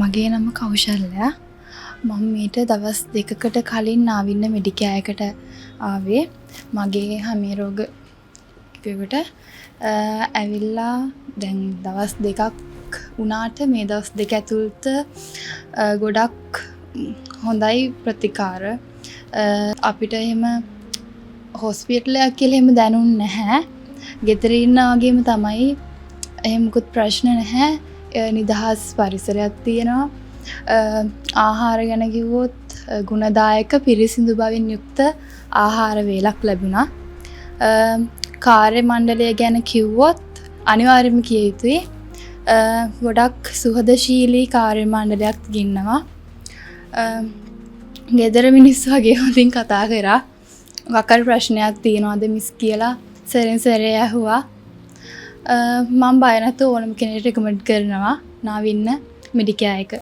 මගේ නම කෞශල්‍ය. මම මීට දවස් 2කට කලින් නාවින්න මෙඩිකෑයකට ආවේ. මගේ හමේ රෝගයකට ඇවිල්ලා දැන් දවස් 2ක් වුණාට මේ දවස් 2 ඇතුළත ගොඩක් හොඳයි ප්‍රතිකාර. අපිට එහෙම හොස්පිටලයක් කියලා එහෙම දැනුන්නේ නැහැ. ගෙදර ඉන්නා වගේම තමයි. එහෙම මුකුත් ප්‍රශ්න නැහැ. නිදහස් පරිසරයක් තියෙනවා. ආහාර ගැන කිව්වොත් ගුණදායක පිරිසිදු බවින් යුක්ත ආහාර වේලක් ලැබුණා. කාර්ය මණ්ඩලය ගැන කිව්වොත් අනිවාර්යයෙන්ම කිය යුතුයි. ගොඩක් සුහදශීලී කාර්ය මණ්ඩලයක් ගෙන්නවා. ගෙදර මිනිස්සු වගේ හොඳින් කතා කරා. වකල් ප්‍රශ්නයක් තියෙනවද මිස් කියලා සැරෙන් සැරේ ඇහුවා. මම බය නැතුව ඕනම කෙනෙක්ට රෙකමන්ඩ් කරනවා නාවින්න මෙඩිකෑර් එක.